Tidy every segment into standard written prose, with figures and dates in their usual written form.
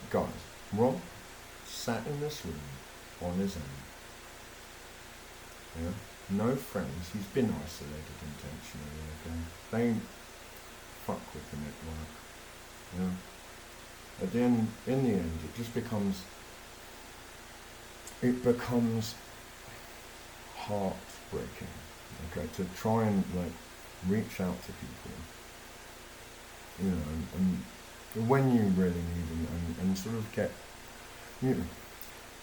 Guys, Rob sat in this room on his own. Yeah? No friends. He's been isolated intentionally. Okay? They fuck with the network. Yeah? At the end, in the end, it just becomes heartbreaking. Okay, to try and like reach out to people, you know, and when you really need them, and sort of get, you know,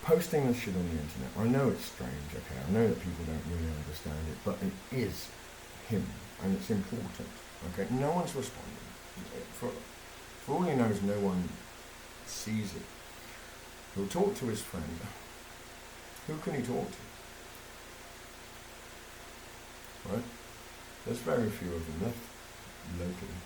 posting this shit on the internet. I know it's strange, okay, I know that people don't really understand it, but it is him, and it's important, okay? No one's responding. For all he knows, no one sees it. He'll talk to his friend. Who can he talk to? Right? There's very few of them left locally.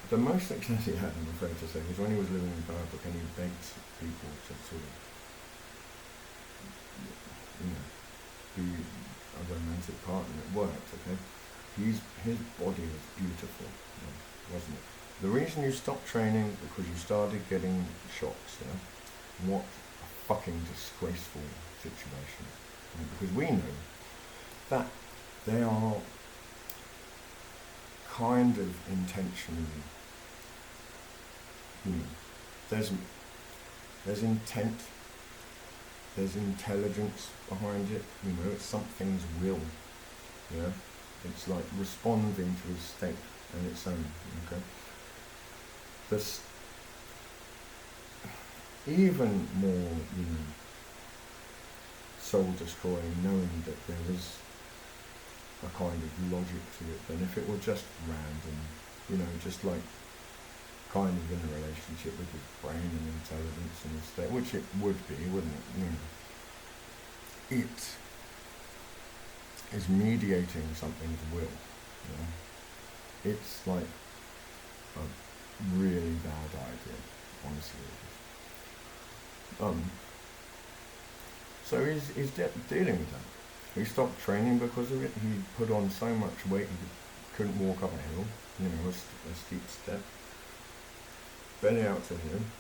The most success he had, I'm afraid to say, was when he was living in Bangkok and he begged people to sort of, you know, be a romantic partner. It worked, okay? His body was beautiful, wasn't it? The reason you stopped training because you started getting shocks, yeah? What a fucking disgraceful situation. Because we know that they are kind of intentionally, you know, there's intent, there's intelligence behind it, you know, it's something's will, yeah? It's like responding to a state and its own, okay? This even more, you know, soul destroying, knowing that there is a kind of logic to it than if it were just random, you know, just like kind of in a relationship with his brain and intelligence and his state, which it would be, wouldn't it? You know, it is mediating something's will, you know? It's like a really bad idea, honestly. So he's dealing with that. He stopped training because of it. He put on so much weight he couldn't walk up a hill, you know, a steep step. Belly out to him.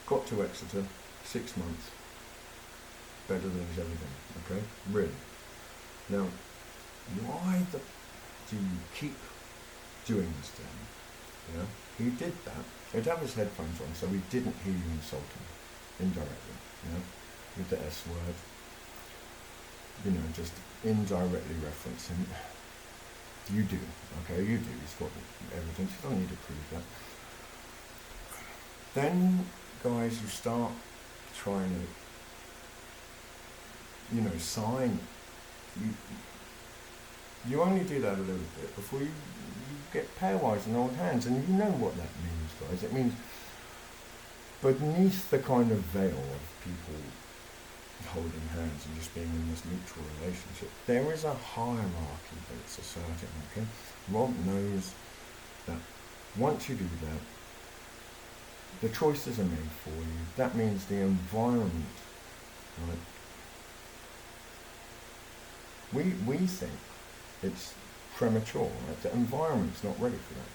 Got to Exeter, 6 months. Better than he's ever been, okay? Really. Now, why do you keep doing this to him? Yeah? He did that. He'd have his headphones on so he didn't hear you insult him indirectly, you know, with the S word. You know, just indirectly referencing. You do, okay, you do. He's got evidence. You don't need to prove that. Then, guys, you start trying to, you know, sign. You only do that a little bit before you get pairwise in old hands, and you know what that means, guys. It means beneath the kind of veil of people holding hands and just being in this mutual relationship, there is a hierarchy that's asserting, okay? Rob knows that once you do that, the choices are made for you. That means the environment, right? We think it's premature, right? The environment's not ready for that,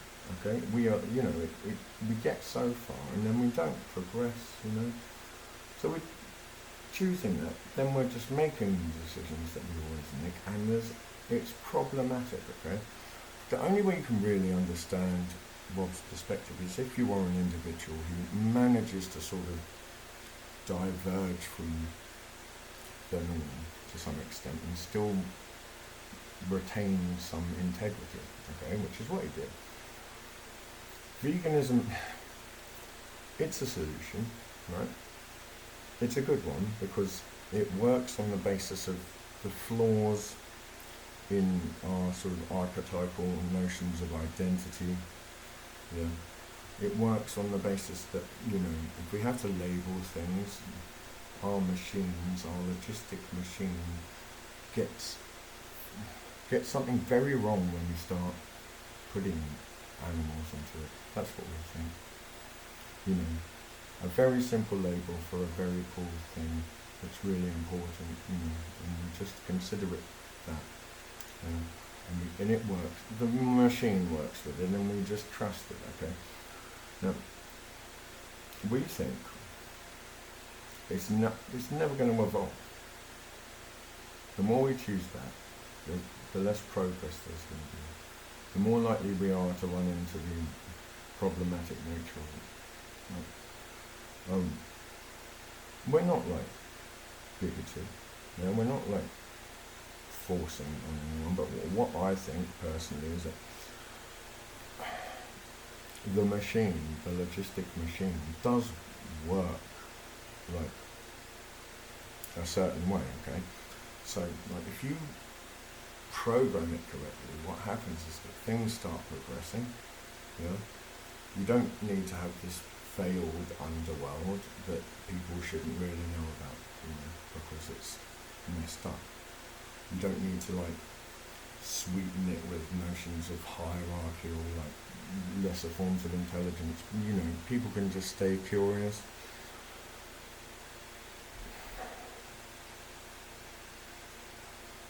okay? We are, you know, we get so far and then we don't progress, you know? So we're choosing that, then we're just making the decisions that we always make, and it's problematic, okay? The only way you can really understand Rob's perspective is if you are an individual who manages to sort of diverge from the norm to some extent and still retain some integrity, okay, which is what he did. Veganism, it's a solution, right? It's a good one because it works on the basis of the flaws in our sort of archetypal notions of identity. Yeah. It works on the basis that, you know, if we have to label things, our machines, our logistic machine gets something very wrong when we start putting animals into it. That's what we're saying. You know, a very simple label for a very cool thing that's really important, you know, and we just consider it that. And it works. The machine works with it, and we just trust it, okay? Now, we think it's never going to evolve. The more we choose that, the less progress there's going to be. The more likely we are to run into the problematic nature of it. Right? We're not like bigoted. We're not like forcing on anyone. But what I think personally is that the machine, the logistic machine, does work like a certain way. Okay, so like if you program it correctly, what happens is that things start progressing. You don't need to have this failed underworld that people shouldn't really know about, because it's messed up. You don't need to like sweeten it with notions of hierarchy or like lesser forms of intelligence. People can just stay curious.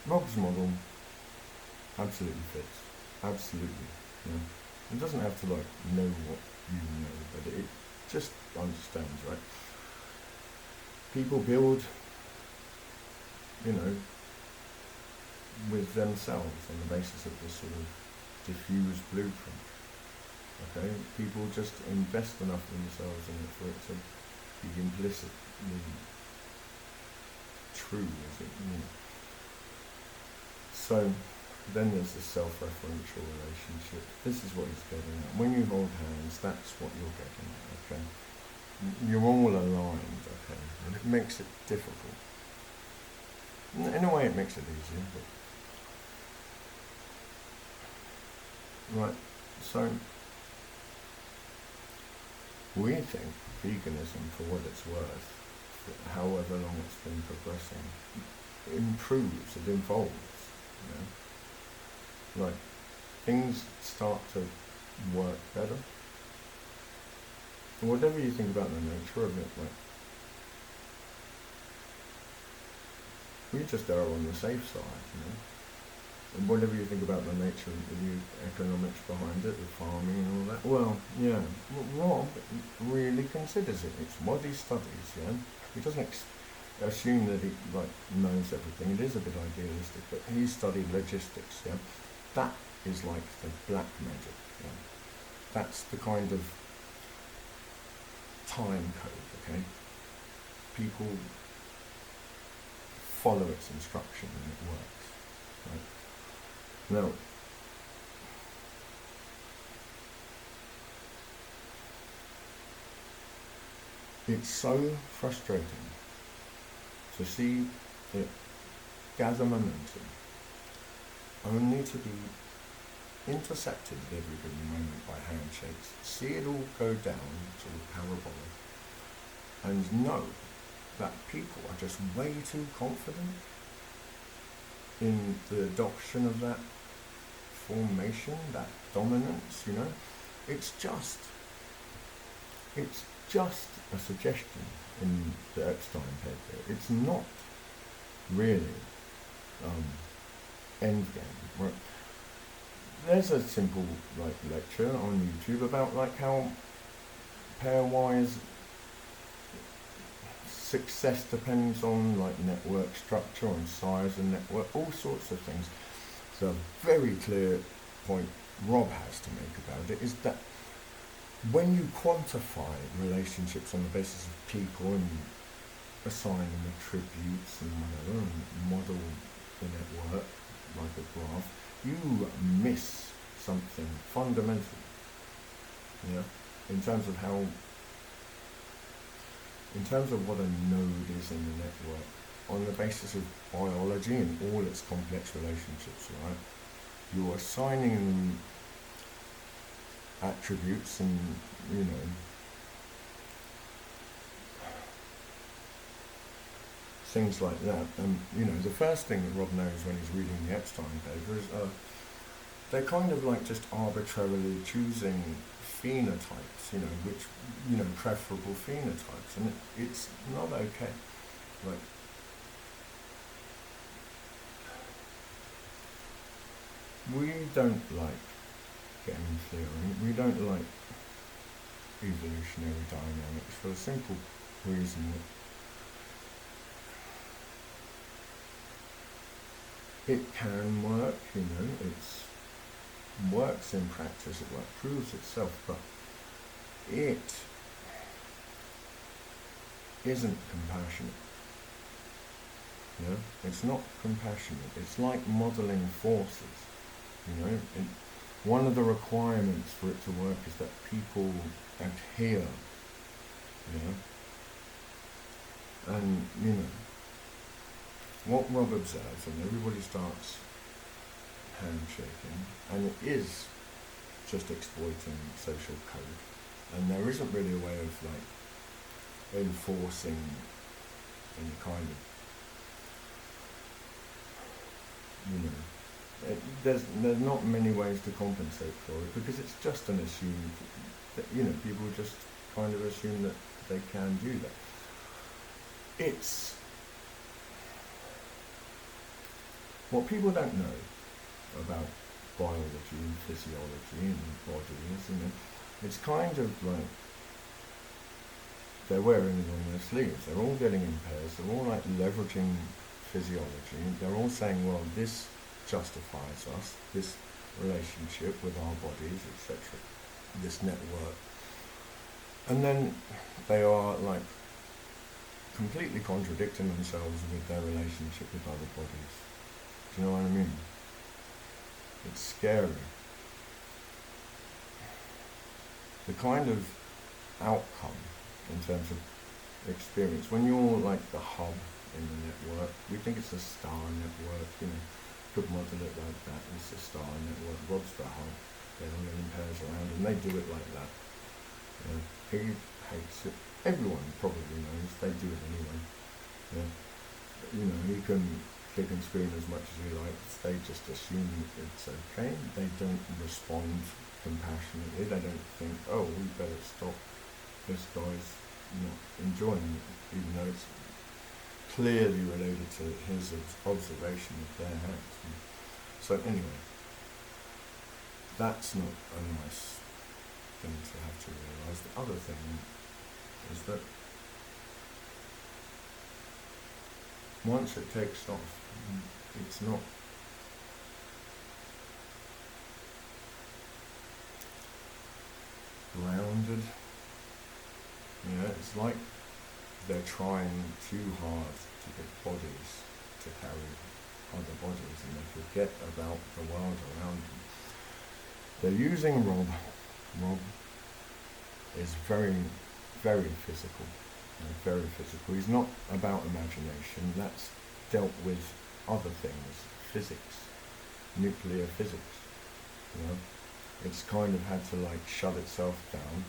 Rob's model absolutely fits. Absolutely. It doesn't have to like know what you know, but it just understands, right? People build, with themselves on the basis of this sort of diffused blueprint. Okay? People just invest enough in themselves in it for it to be implicitly true, as it. So then there's the self-referential relationship. This is what he's getting at. When you hold hands, that's what you're getting at, okay? You're all aligned, okay? And it makes it difficult. In a way it makes it easier, but... Right, so... We think veganism, for what it's worth, however long it's been progressing, improves, it evolves, Like, things start to work better. Whatever you think about the nature of it, like, we just err on the safe side, And whatever you think about the nature of the economics behind it, the farming and all that, well, yeah, Rob really considers it. It's what he studies, He doesn't assume that he knows everything. It is a bit idealistic, but he studied logistics, That is like the black magic, That's the kind of time code, okay? People follow its instruction and it works, right? Now, it's so frustrating to see it gather momentum only to be intercepted at every given moment by handshakes, see it all go down sort of parabolic, and know that people are just way too confident in the adoption of that formation, that dominance, It's just a suggestion in the Epstein paper. It's not really endgame. Right? There's a simple lecture on YouTube about how pairwise success depends on network structure, on size and network, all sorts of things. So a very clear point Rob has to make about it is that when you quantify relationships on the basis of people and assign them attributes and whatever, and model the network like a graph, you miss something fundamental, in terms of what a node is in the network, on the basis of biology and all its complex relationships, right? You're assigning them attributes and, things like that. And, the first thing that Rob knows when he's reading the Epstein paper is they're kind of just arbitrarily choosing phenotypes, which, preferable phenotypes. And it's not okay. We don't like game theory. We don't like evolutionary dynamics for the simple reason that it can work, it's works in practice, it proves itself, but it isn't compassionate. It's not compassionate. It's like modeling forces. One of the requirements for it to work is that people adhere. And what Rob observes, and everybody starts handshaking, and it is just exploiting social code, and there isn't really a way of enforcing any kind of there's not many ways to compensate for it, because it's just an assumed that people just kind of assume that they can do that. It's what people don't know about biology and physiology and bodies. It's kind of like they're wearing it on their sleeves. They're all getting in pairs. They're all leveraging physiology. They're all saying, well, this justifies us, this relationship with our bodies, etc., this network. And then they are completely contradicting themselves with their relationship with other bodies. Do you know what I mean? It's scary. The kind of outcome in terms of experience, when you're the hub in the network, we think it's a star network, could model it like that. It's a star network. Rob's the hub. They're all in pairs around, and they do it like that. He hates it. Everyone probably knows they do it anyway. You can kick and scream as much as you like. They just assume it's okay. They don't respond compassionately. They don't think, oh, we better stop. This guy's not enjoying it, even though it's clearly related to his observation of their acts. So anyway, that's not a nice thing to have to realise. The other thing is that once it takes off, it's not grounded. It's like they're trying too hard to get bodies to carry other bodies, and they forget about the world around them. They're using Rob. Rob is very, very physical. Very physical. He's not about imagination. That's dealt with other things, physics, nuclear physics. It's kind of had to shut itself down.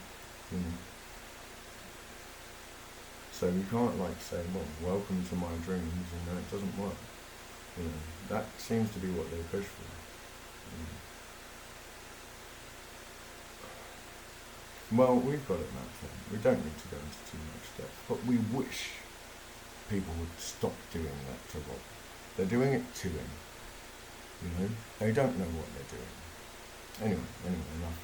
So you can't say, well, welcome to my dreams, it doesn't work. That seems to be what they push for. Well, we've got it mapped out. We don't need to go into too much depth, but we wish people would stop doing that to Rob. They're doing it to him. They don't know what they're doing. Anyway, enough.